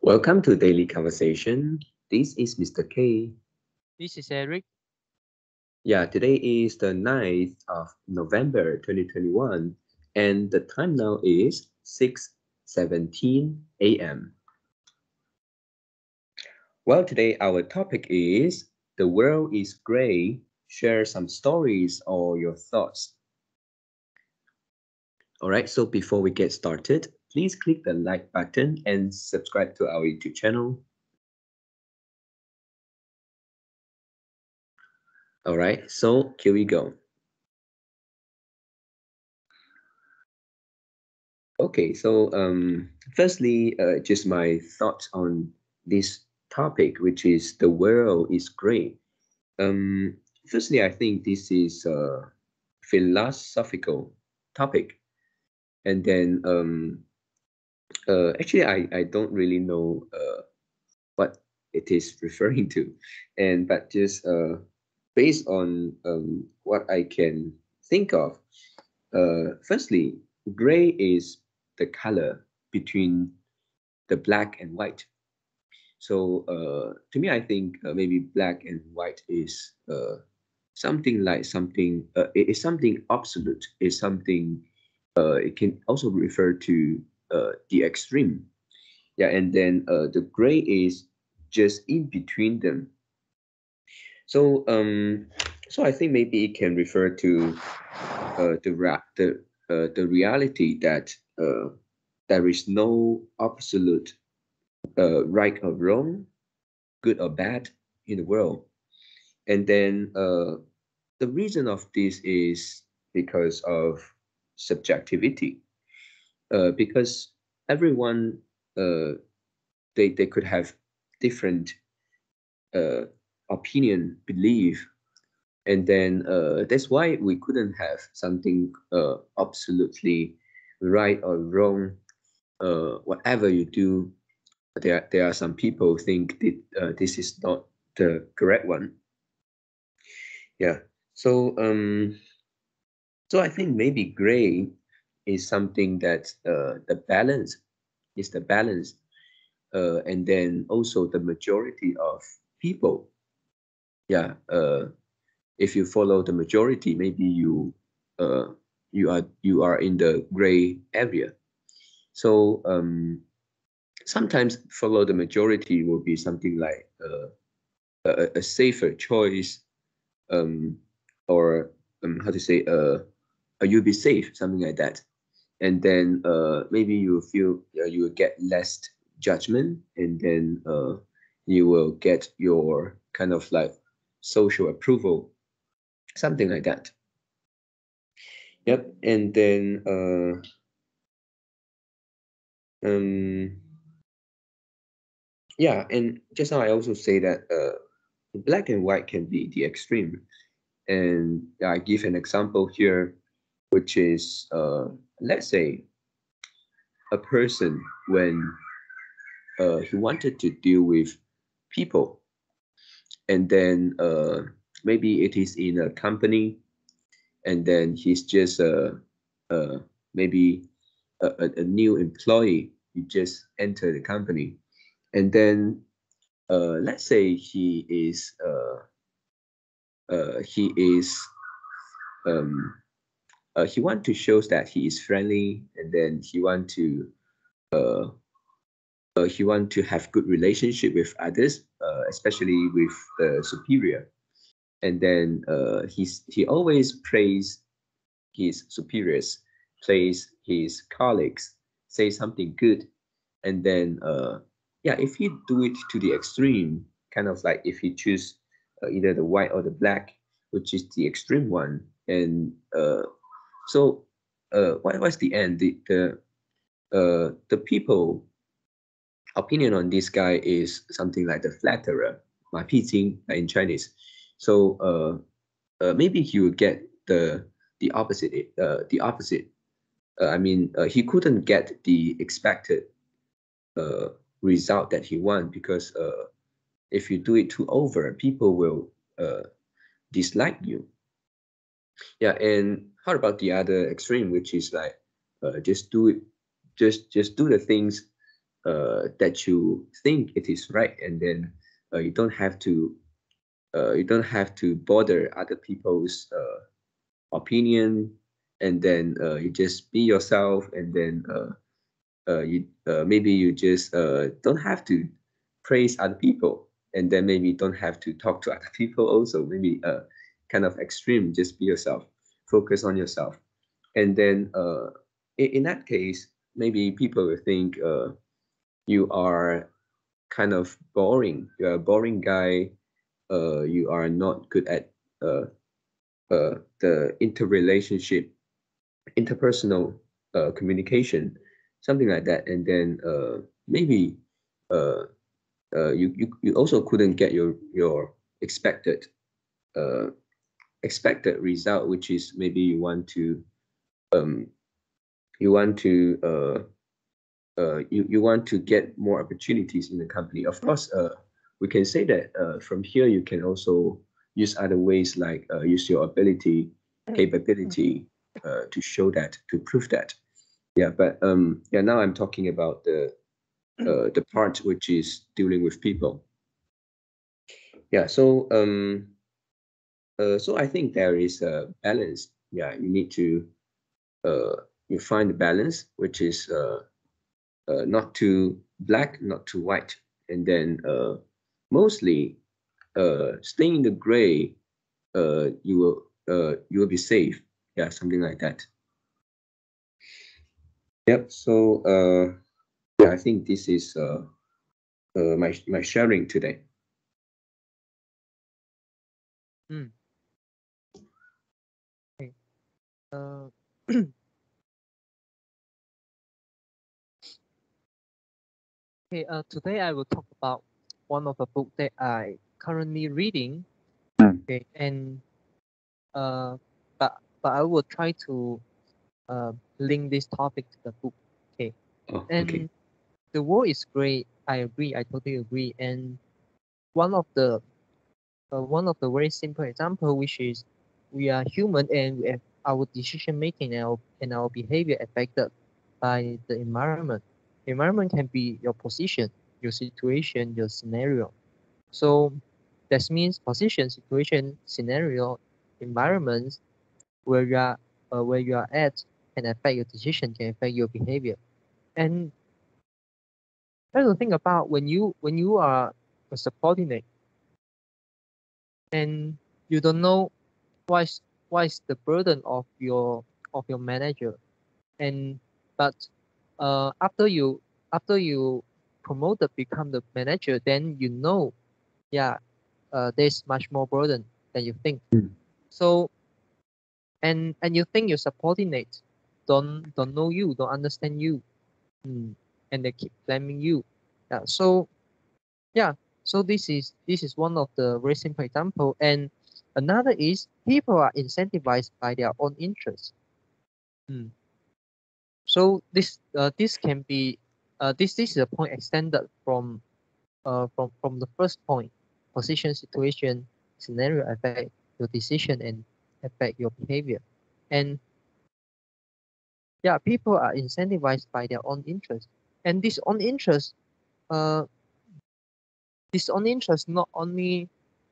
Welcome to Daily Conversation. This is Mr. K. This is Eric. Yeah, today is the 9th of November 2021, and the time now is 6:17 a.m. Well, today our topic is The World is Gray. Share some stories or your thoughts. All right, so before we get started, please click the like button and subscribe to our YouTube channel. All right, so here we go. Okay, so firstly, just my thoughts on this topic, which is the world is great. Firstly, I think this is a philosophical topic, and then actually, I don't really know what it is referring to, and but just based on what I can think of, firstly, gray is the color between the black and white. So to me, I think maybe black and white is something like something. It is something absolute. It's something. It can also refer to the extreme. Yeah, and then the gray is just in between them. So so I think maybe it can refer to the reality that there is no absolute right or wrong, good or bad in the world. And then the reason of this is because of subjectivity. Because everyone they could have different uh, opinion, belief, and then that's why we couldn't have something absolutely right or wrong. Whatever you do, there are some people think that this is not the correct one. Yeah. So so I think maybe gray is something that the balance, and then also the majority of people. Yeah. If you follow the majority, maybe uh, you are in the gray area. So sometimes follow the majority will be something like a safer choice, um, or how to say you'll be safe, something like that. And then maybe you feel you will get less judgment, and then you will get your kind of like social approval, something like that. Yep. And then um, yeah, and just now I also say that black and white can be the extreme. And I give an example here, which is let's say a person when he wanted to deal with people, and then maybe it is in a company, and then he's just maybe a new employee. He just entered the company, and then let's say he is um, he want to show that he is friendly, and then uh, he want to have good relationship with others, especially with the superior. And then he always praise his superiors, praise his colleagues, say something good. And then yeah, if he do it to the extreme, kind of like if he choose either the white or the black, which is the extreme one. And so what's the end? The people opinion on this guy is something like the flatterer, 马屁精 in Chinese. So maybe he will get the opposite. The opposite. I mean, he couldn't get the expected uh, result that he want, because if you do it too over, people will dislike you. Yeah, and how about the other extreme, which is like just do it, just do the things that you think it is right, and then you don't have to bother other people's opinion, and then you just be yourself, and then you maybe you just don't have to praise other people, and then maybe don't have to talk to other people also, maybe kind of extreme, just be yourself, focus on yourself. And then in that case, maybe people will think you are kind of boring, you're a boring guy, you are not good at uh, the interpersonal communication, something like that. And then maybe uh, you also couldn't get your expected uh, result, which is maybe um, you want to you want to get more opportunities in the company. Of course, we can say that from here you can also use other ways, like use your ability, capability, to show that, to prove that. Yeah, but yeah, now I'm talking about the part which is dealing with people. Yeah, so I think there is a balance. Yeah, you need to you find the balance, which is not too black, not too white, and then mostly staying in the gray. You will be safe. Yeah, something like that. Yep. So yeah, I think this is my sharing today. Mm. Okay. Uh, okay. Today I will talk about one of the book that I currently reading. Okay, and uh, but I will try to link this topic to the book. Okay, Oh, okay. and the world is great. I agree. I totally agree. And one of the very simple example, which is we are human and we have our decision making and our behavior affected by the environment. Environment can be your position, your situation, your scenario. So that means position, situation, scenario, environments where you are at can affect your decision, can affect your behavior. And try to think about when you are a subordinate and you don't know what is the burden of your manager, and but after you promoted become the manager, then you know, yeah, there's much more burden than you think. Mm. So and you think your subordinates don't know you, don't understand you, mm, and they keep blaming you. Yeah, so yeah, so this is one of the very simple example, and another is people are incentivized by their own interests. Mm. So this can be this is a point extended from the first point, position, situation, scenario affect your decision and affect your behavior, and yeah, people are incentivized by their own interest, and uh this own interest not only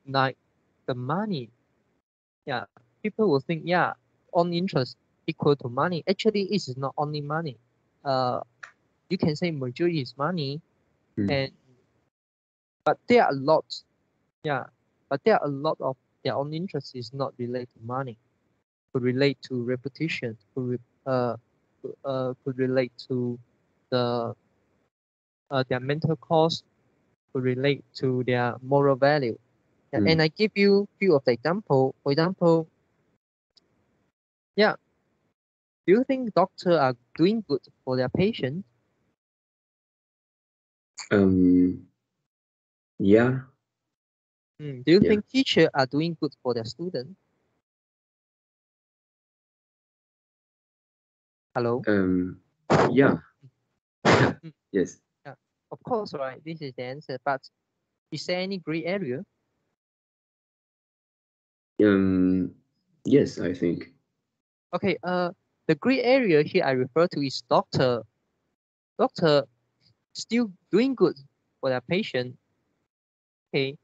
like the money. Yeah, people will think, yeah, own interest equal to money. Actually, it is not only money. Uh, you can say majority is money, Mm. and but there are a lot. Yeah, but there are a lot of their own interest is not related to money. Could relate to reputation. Could relate to the their mental cost. Could relate to their moral value. Yeah, and Mm. I give you few of the example. For example, yeah, do you think doctors are doing good for their patients? Um. Yeah. Do you Yeah. think teachers are doing good for their students? Hello? Um. Yeah. Yeah. Mm, Yes. yeah, of course, right? This is the answer. But is there any gray area? Um. Yes, I think. Okay, the gray area here I refer to is doctor. Doctor. still doing good for their patient, okay,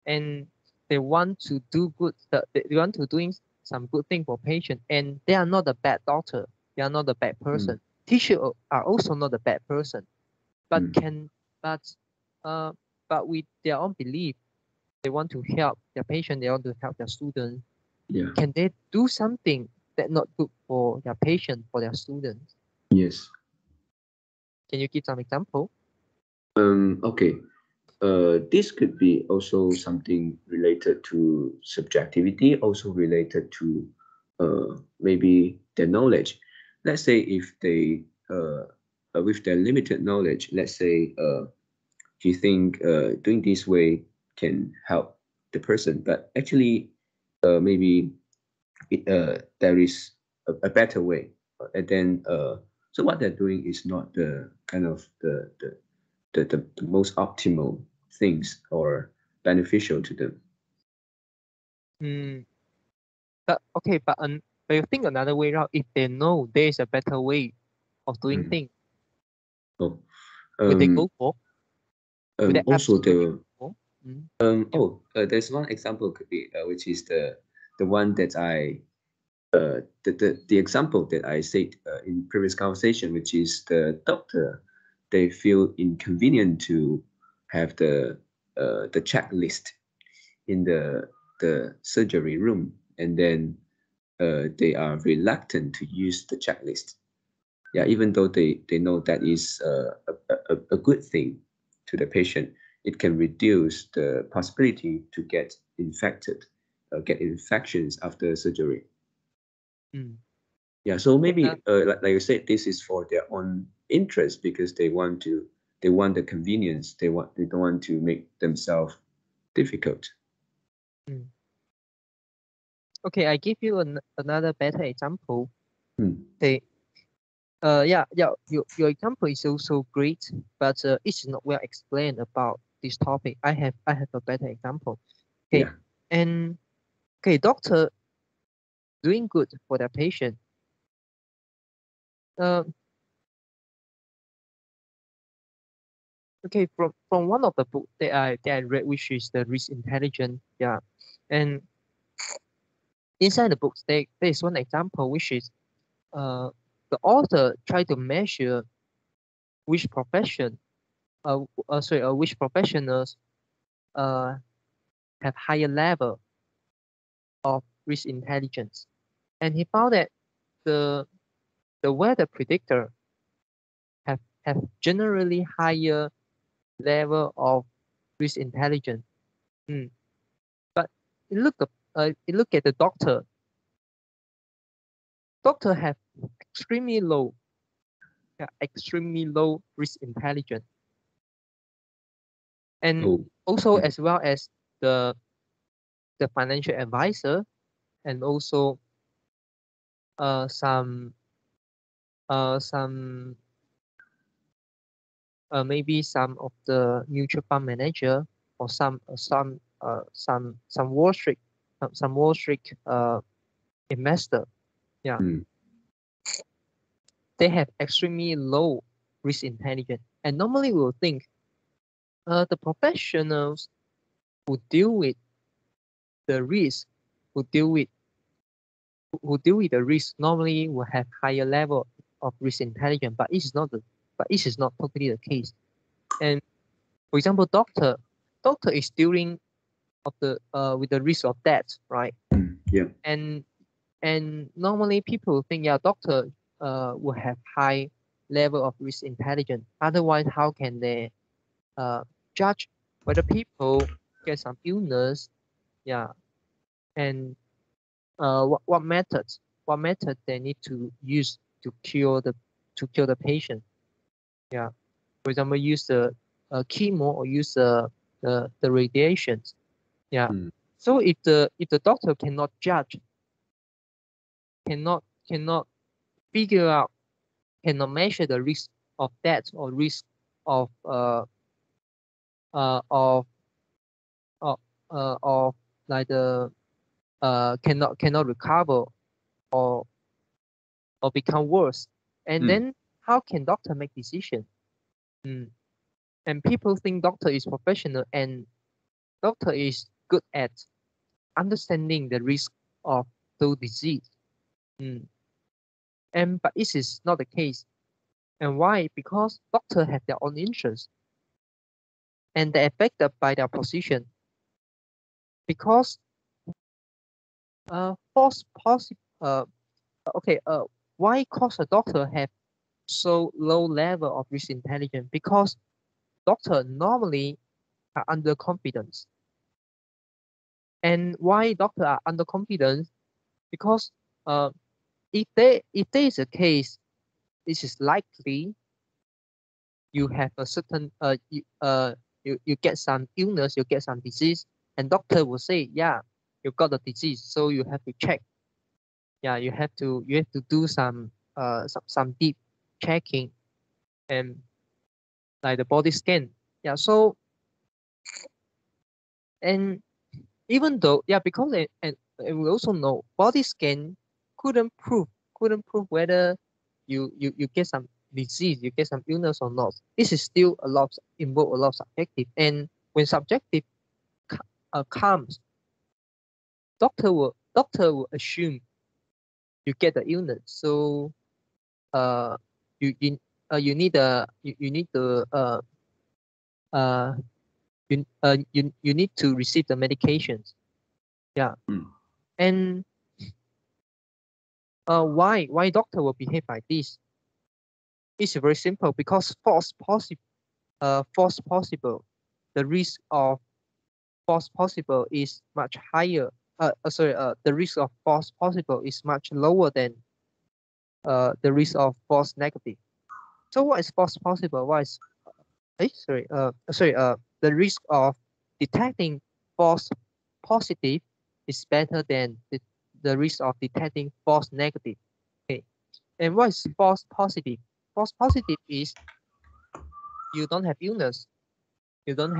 and they want to do good, they want to doing some good thing for patient, and they are not a bad doctor, they are not a bad person. Teacher are also not a bad person, but but uh but with their own belief, they want to help their patient, they want to help their students. Yeah. Can they do something that not good for their patient, for their students? Yes. Can you give some example? Okay. This could be also something related to subjectivity, also related to maybe their knowledge. Let's say if they, with their limited knowledge, let's say you think doing this way can help the person, but actually maybe there is a better way. And then so what they're doing is not the kind of the most optimal things or beneficial to them. Hmm. But okay, but you think another way around. If they know there is a better way of doing Mm. things, Oh, will they go um, for? Will they also absolutely the go for? Mm. Yeah. there's one example could be which is the one that I the example that I said in previous conversation, which is the doctor, they feel inconvenient to have the checklist in the surgery room, and then they are reluctant to use the checklist. Yeah, even though they know that is a good thing to the patient, it can reduce the possibility to get infected, get infections after surgery. Mm. Yeah, so Okay. maybe like you said, this is for their own interest because they want the convenience. They don't want to make themselves difficult. Mm. Okay, I give you another better example. Hmm. Okay. Yeah. Your example is also great, but it's not well explained about this topic. I have a better example. Okay, Yeah. and okay, doctor doing good for their patient. Uh, okay, from one of the book that I read, which is the Risk Intelligence. Yeah, and inside the books, there is one example which is uh the author try to measure which profession which professionals uh have higher level of risk intelligence, and he found that the the weather predictor have generally higher level of risk intelligence. Mm. But you look at the doctor. Doctor have extremely low, yeah, extremely low risk intelligence, and Oh. also Hmm. as well as the the financial advisor, and also uh some some maybe some of the mutual fund manager, or some Wall Street, some Wall Street investor. Yeah, Hmm. they have extremely low risk intelligence, and normally we will think the professionals who deal with the risk, who deal with who deal with the risk normally will have higher level of risk intelligence, but it is not totally the case. And for example, doctor is dealing of the with the risk of death, right? Hmm. Yeah. And normally people think, yeah, doctor will have high level of risk intelligence. Otherwise, how can they uh, judge whether people get some illness? Yeah, and what method they need to use to cure the patient. Yeah, for example, use the chemo, or use the radiations. Yeah, Hmm. so if the doctor cannot judge, cannot figure out, cannot measure the risk of death, or risk of uh of of of like the cannot recover, or become worse, and Hmm. then how can doctor make decision? Mm. And people think doctor is professional and doctor is good at understanding the risk of those disease. But this is not the case. And why? Because doctors have their own interests and they're affected by their position. Because false positive why cause a doctor have so low level of risk intelligence? Because doctor normally are underconfident. And why doctor are underconfident? Because if there is a case, this is likely you have a certain you get some illness, you get some disease, and doctor will say, yeah, you got the disease, so you have to check. Yeah, you have to do some deep checking and like the body scan. Yeah, so and even though because and we also know body scan couldn't prove whether you get some disease, you get some illness or not. This is still involve a lot of subjective, and when subjective comes, doctor will assume you get the illness, so you need you need to you need to receive the medications. Yeah. And why doctor will behave like this? It's very simple, because false possible, the risk of false possible is much higher. The risk of false possible is much lower than the risk of false negative. So what is false possible? What is the risk of detecting false positive is better than the risk of detecting false negative. Okay. And what is false positive? False positive is you don't have illness, you don't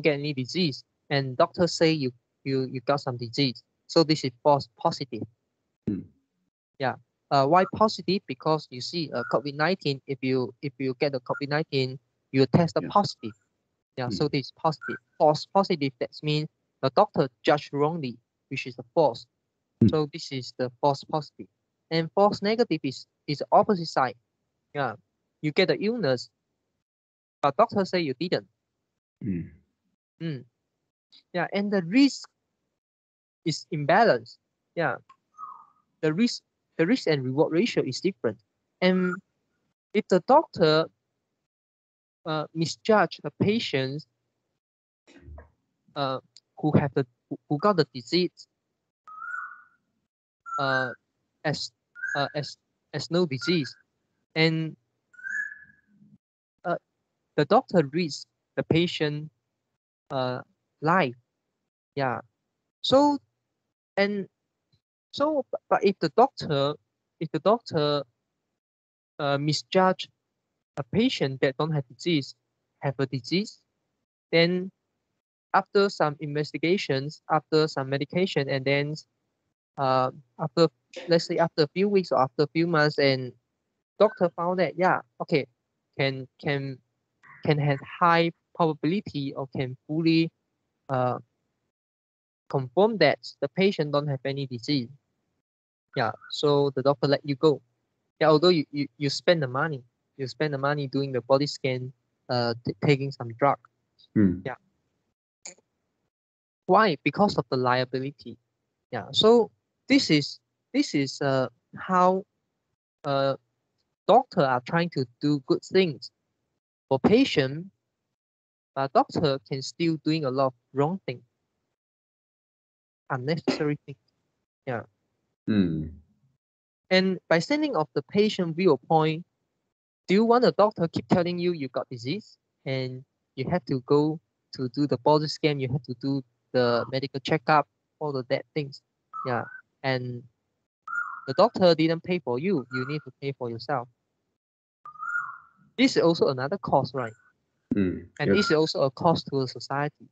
get any disease, and doctors say you got some disease. So this is false positive. Yeah. Why positive? Because you see, COVID-19. If you get the COVID-19, you test positive. Yeah. So this is positive. False positive. That means the doctor judged wrongly, which is the false. So this is the false positive. And false negative is the opposite side. Yeah. You get the illness, but doctor say you didn't. Yeah. And the risk is imbalanced. Yeah. The risk and reward ratio is different. And if the doctor misjudge the patients who got the disease as no disease, and the doctor risks the patient life. Yeah. So but if the doctor misjudge a patient that don't have a disease, then after some investigations, after some medication, and then after, let's say, after a few weeks or after a few months, and doctor found that can have high probability or can fully confirm that the patient don't have any disease. Yeah, so the doctor let you go. Yeah, although you spend the money, doing the body scan, taking some drug. Yeah. Why? Because of the liability. Yeah. So this is how doctor are trying to do good things for patient, but doctor can still doing a lot of wrong things, unnecessary things. Yeah. And by standing of the patient viewpoint, do you want a doctor keep telling you got disease and you have to go to do the body scan, you have to do the medical checkup, all of that things? Yeah. And the doctor didn't pay for you, you need to pay for yourself. This is also another cost, right? And this is also a cost to the society.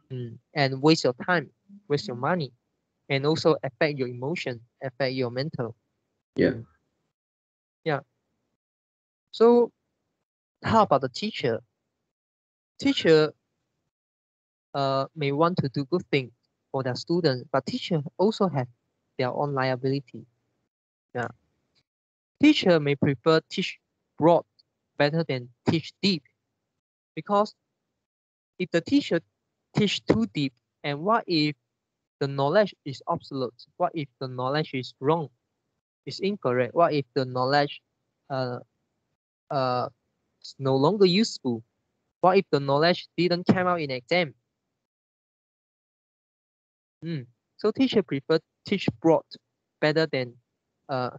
And waste your time, waste your money, and also affect your emotion, affect your mental. Yeah. So how about the teacher? teacher may want to do good things for their students, but teacher also have their own liability. Yeah. Teacher may prefer teach broad better than teach deep, because if the teacher teach too deep, and what if the knowledge is obsolete? What if the knowledge is wrong, is incorrect? What if the knowledge uh, is no longer useful? What if the knowledge didn't come out in exam? So teacher prefer teach broad better than a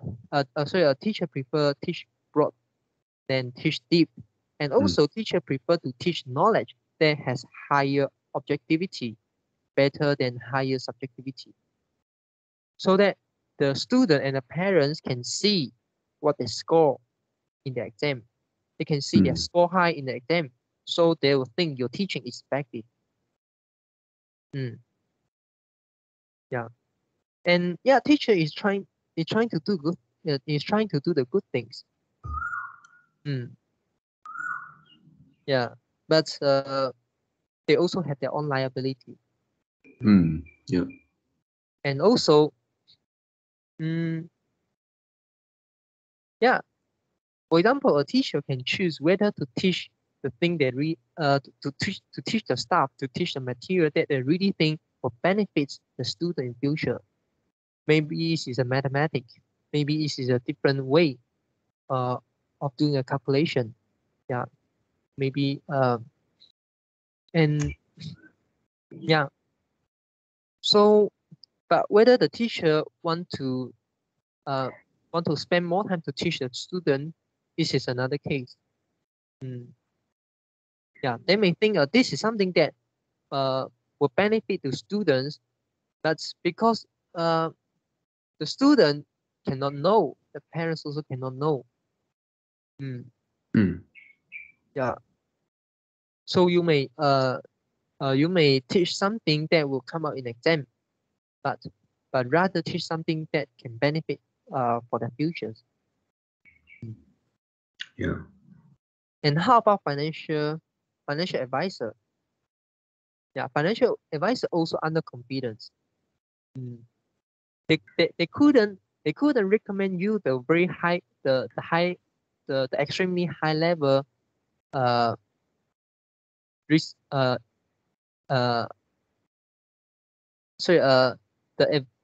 teacher prefer teach broad than teach deep, and also teacher prefer to teach knowledge that has higher objectivity better than higher subjectivity, so that the student and the parents can see what they score in the exam. They can see their score high in the exam, so they will think your teaching is effective. Yeah, and yeah, teacher is trying to do good. Is trying to do the good things. Yeah, but they also have their own liability. Yeah. And also, yeah, for example, a teacher can choose whether to teach the thing they to teach the staff, to teach the material that they really think will benefit the student in future. Maybe it is a mathematics, maybe it is a different way of doing a calculation. Yeah, maybe and yeah. So, but whether the teacher want to spend more time to teach the student, this is another case. Yeah, they may think this is something that will benefit the students. That's because the student cannot know, the parents also cannot know. Yeah. So you may teach something that will come out in exam, but rather teach something that can benefit for the futures. Yeah. And how about financial advisor? Yeah, financial advisor also under competence. They couldn't recommend you the very high the extremely high level risk sorry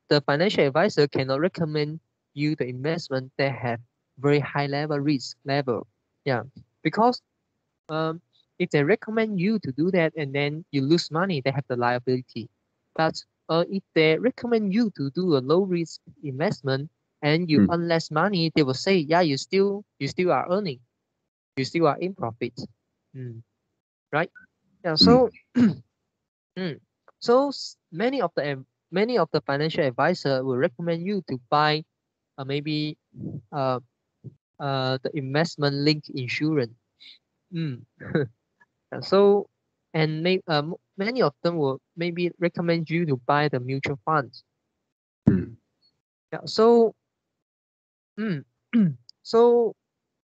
the financial advisor cannot recommend you the investment that have very high level risk level. Yeah, because if they recommend you to do that and then you lose money, they have the liability. But if they recommend you to do a low risk investment and you earn less money, they will say, yeah, you still are earning, you still are in profit. Right? Yeah. So so many of the financial advisor will recommend you to buy maybe the investment linked insurance. So, and many of them will maybe recommend you to buy the mutual funds. Yeah, so, so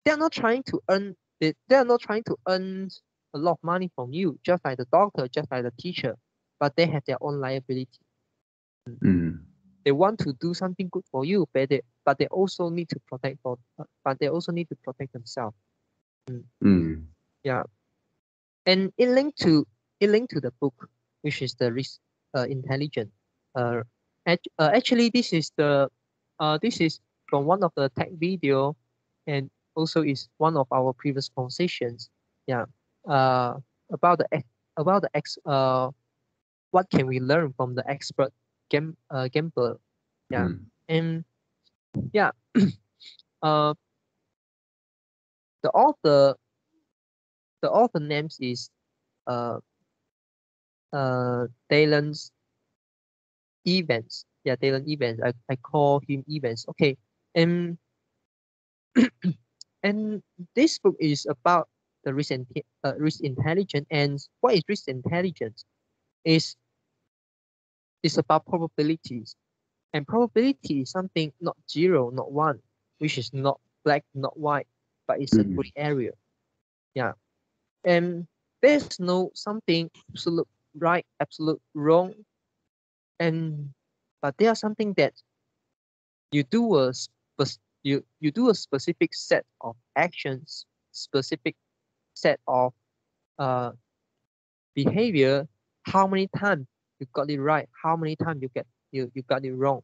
they are not trying to earn. They are not trying to earn a lot of money from you, just like the doctor, just like the teacher, but they have their own liability. They want to do something good for you, but they also need to protect themselves. Yeah, and it linked to the book, which is the risk intelligence. Actually, this is from one of the tech video, and also is one of our previous conversations. Yeah, about what can we learn from the expert gambler? Yeah, and yeah, the author names is Dalen Evans. Yeah, Dalen Evans. I call him Evans. Okay, and and this book is about the risk intelligence. And what is risk intelligence? Is about probabilities, and probability is something not zero, not one, which is not black, not white, but it's a gray area. Yeah, and There's no something absolute right, absolute wrong, but there are something that you do you do a specific set of actions, specific set of behavior. How many times you got it right? How many times you got it wrong?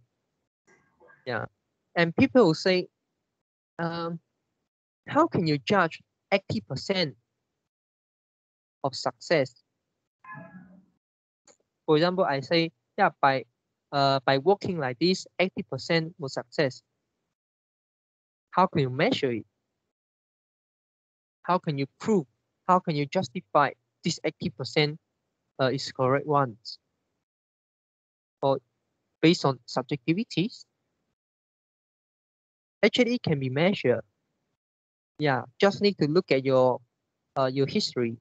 Yeah, and people will say, how can you judge 80% of success? For example, I say, yeah, by working like this, 80% was success. How can you measure it? How can you prove? How can you justify this 80% is correct ones? Or based on subjectivities? Actually, it can be measured. Yeah, just need to look at your history.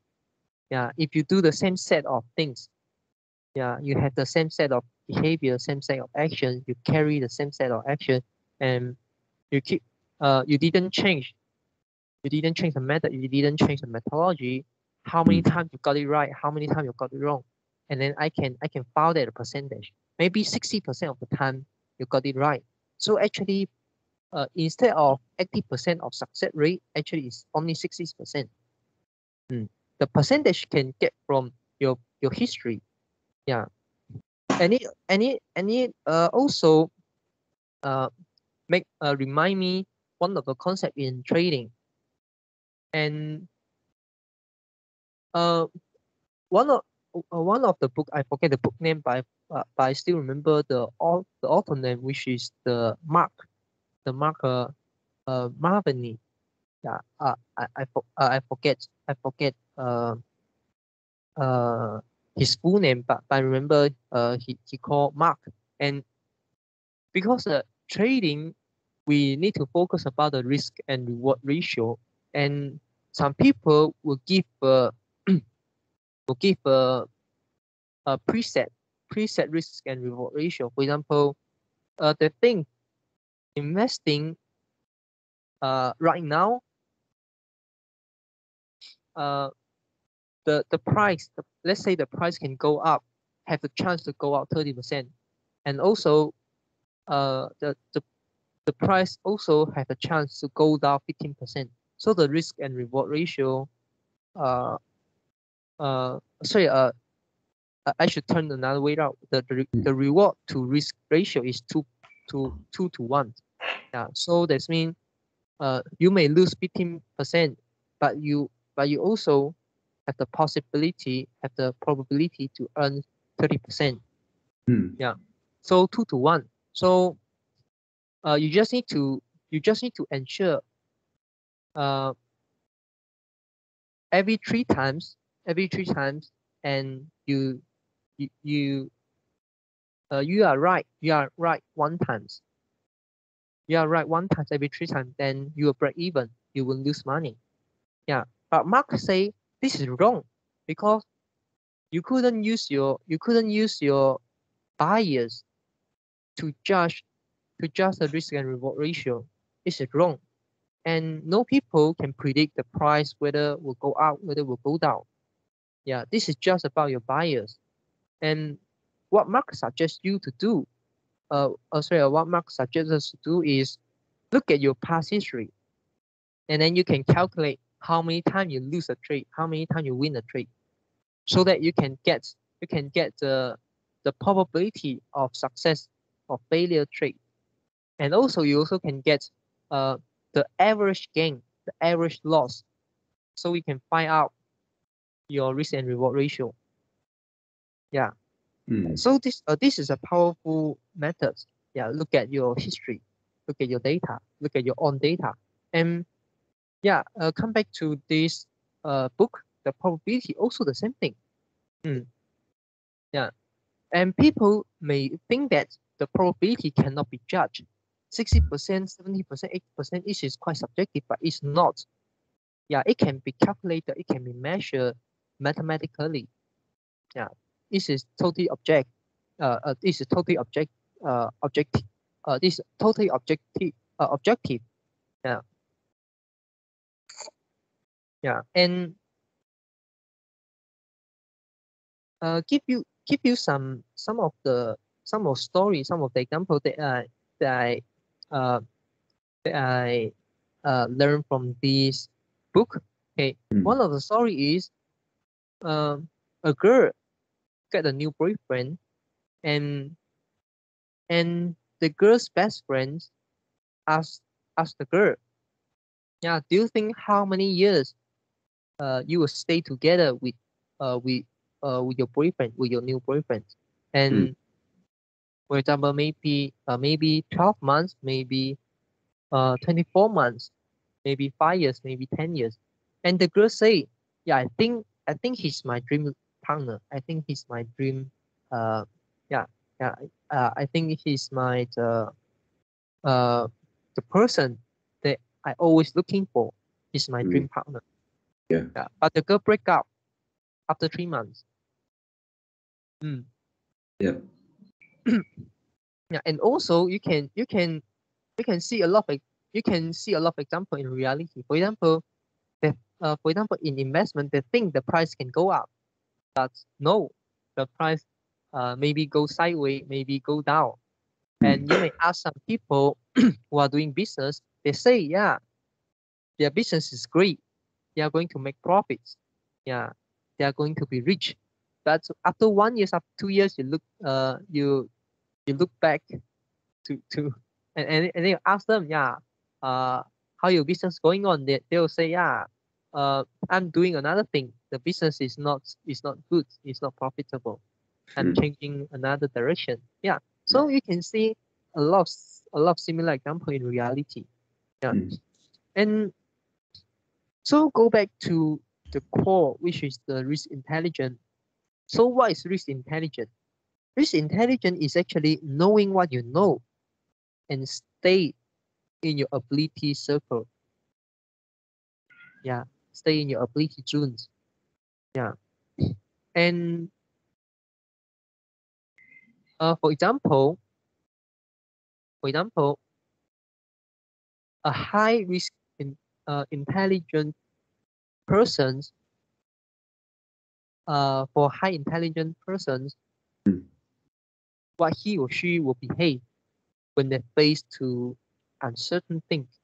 Yeah, if you do the same set of things, yeah, you have the same set of behavior, same set of action, you carry the same set of action, and you keep you didn't change the method, you didn't change the methodology. How many times you got it right? How many times you got it wrong? And then I can file that percentage. Maybe 60% of the time you got it right. So actually, instead of 80% of success rate, actually it's only 60%. The percentage can get from your history. Yeah. And it also remind me one of the concept in trading. And one of the book, I forget the book name, but I still remember the author name, which is the Mark Marvini. Yeah, I forget his full name, but I remember he called Mark. And because trading, we need to focus about the risk and reward ratio, and some people will give a preset risk and reward ratio. For example, they think investing right now, the price, let's say the price can go up, have the chance to go up 30%, and also the price also have a chance to go down 15%. So the risk and reward ratio, sorry, I should turn another way around. The reward to risk ratio is 2 to 1. Yeah, so that means you may lose 15%, but you also have the possibility, have the probability to earn 30%. Yeah, so 2 to 1. So you just need to ensure every three times, and you are right. You are right one times. You are right one times every three times. Then you will break even. You will lose money. Yeah, but Mark say this is wrong because you couldn't use your bias to judge the risk and reward ratio. This is wrong. And no people can predict the price, whether it will go up, whether it will go down. Yeah, this is just about your bias. And what Mark suggests you to do, what Mark suggests us to do is look at your past history, and then you can calculate how many times you lose a trade, how many times you win a trade, so that you can get the probability of success or failure trade, and also you also can get the average gain, the average loss, so we can find out your risk and reward ratio. Yeah. So this is a powerful method. Yeah, look at your history, look at your data, look at your own data, and yeah, come back to this book. The probability also the same thing. Yeah, and people may think that the probability cannot be judged. 60%, 70%, 80%. This is quite subjective, but it's not. Yeah, it can be calculated. It can be measured mathematically. Yeah, this is totally objective. This is totally objective. This is totally objective. Objective. Yeah. Yeah, and give you some of the stories, some of the example that I uh, that I learned from this book. Okay, one of the story is a girl get a new boyfriend, and the girl's best friends ask the girl, yeah, do you think how many years you will stay together uh with with your boyfriend, with your new boyfriend? And for example, maybe 12 months, maybe 24 months, maybe 5 years, maybe 10 years. And the girl say, yeah, I think he's my dream partner. I think he's my dream. Uh, yeah, yeah. I think he's uh the person that I always looking for. He's my dream partner. Yeah. Yeah. But the girl break up after 3 months. Mm. Yeah. Yeah, and also you can see a lot of you can see a lot of example in reality. For example, in investment, they think the price can go up, but no, the price maybe go sideways, maybe go down. And you may ask some people who are doing business, they say, yeah, their business is great. They are going to make profits. Yeah, they are going to be rich. But after 1 year, after 2 years, you look back to and then you ask them, yeah, how your business going on? They'll say, yeah, I'm doing another thing. The business is not good. It's not profitable. I'm changing another direction. Yeah. So you can see a lot of similar example in reality. Yeah. And so go back to the core, which is the risk intelligence. So what is risk intelligence? Risk intelligence is actually knowing what you know and stay in your ability circle. Yeah. Stay in your ability zones. Yeah. And for example, a high risk intelligent persons, for high intelligent persons, what he or she will behave when they face to uncertain things.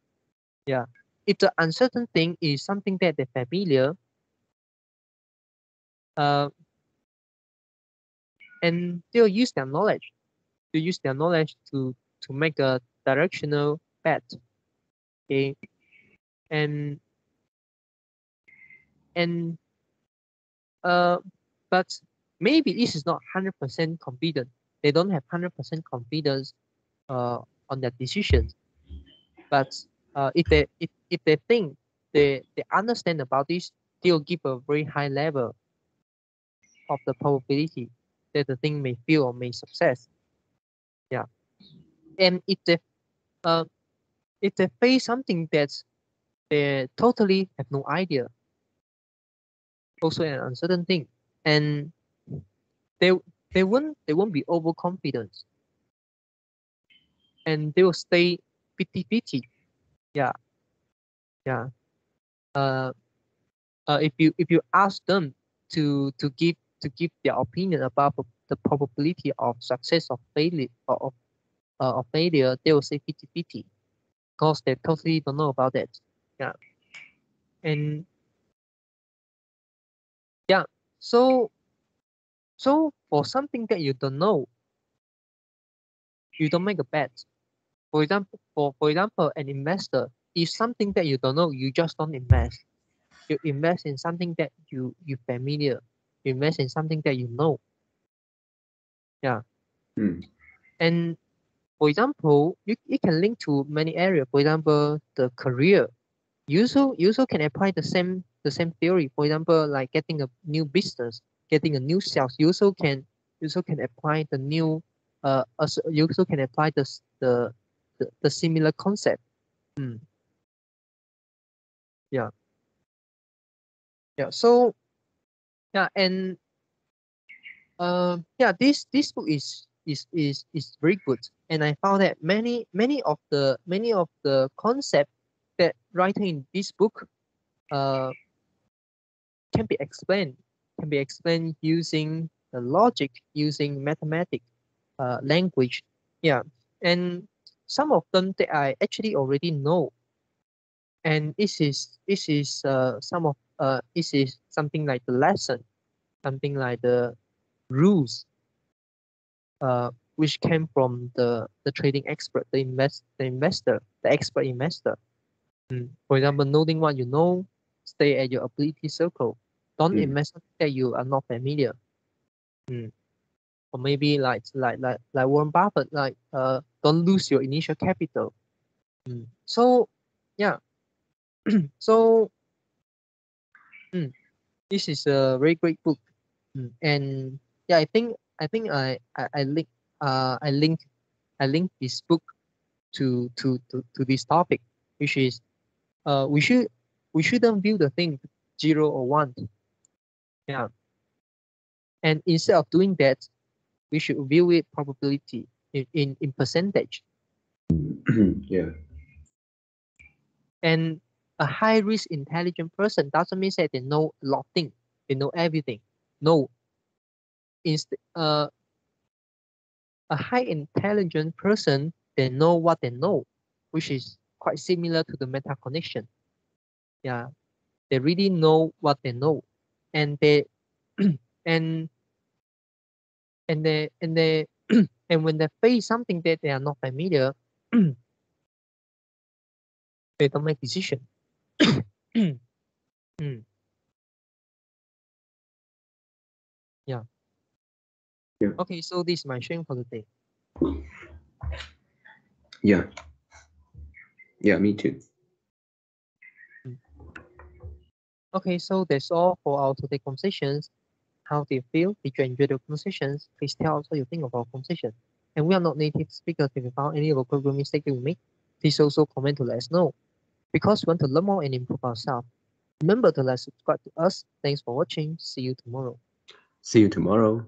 Yeah. If the uncertain thing is something that they're familiar, uh, and they'll use their knowledge, to make a directional bet. Okay. And and uh, but maybe this is not 100% confident. They don't have 100% confidence uh, on their decisions. But if they think they understand about this, they'll give a very high level of the probability that the thing may fail or may success. Yeah. And uh if they face something that they totally have no idea, also an uncertain thing, and they they won't be overconfident, and they will stay 50-50. Yeah. Yeah. Uh, if you ask them to give their opinion about the probability of success or failure of failure, they will say 50-50 because they totally don't know about it. Yeah. And yeah, so for something that you don't know, you don't make a bet. For example, an investor, if something that you don't know, you just don't invest. You invest in something that you familiar. You invest in something that you know. Yeah. And for example, you can link to many areas. For example, the career. You also can apply the same theory. For example, like getting a new business, getting a new sales. You also can apply the new you also can apply the similar concept. Mm, yeah. Yeah. So yeah, and yeah, this book is very good, and I found that many of the concept that written in this book uh can be explained using the logic using mathematics, language. Yeah, and some of them that I actually already know, and this is something like the lesson, something like the rules, which came from the trading expert, the investor, the expert investor. For example, knowing what you know, stay at your ability circle. Don't Mm. invest something that you are not familiar. Or maybe like Warren Buffett, don't lose your initial capital. So yeah, so this is a very great book. And yeah, I link I link this book to this topic, which is we shouldn't view the thing 0 or 1. Yeah. And instead of doing that, we should view it probability in percentage. Yeah. And a high risk intelligent person doesn't mean that they know a lot of things, they know everything. No. A high intelligent person, they know what they know, which is quite similar to the meta connection. Yeah. They really know what they know. And they and they and when they face something that they are not familiar, they don't make decision. Yeah. Yeah. Okay, so this is my sharing for the day. Yeah. Yeah, me too. Okay, so that's all for our today conversations. How do you feel? Did you enjoy the conversations? Please tell us what you think of our conversation. And we are not native speakers. If you found any local grammar mistake that we make, please also comment to let us know. Because we want to learn more and improve ourselves. Remember to like subscribe to us. Thanks for watching. See you tomorrow. See you tomorrow.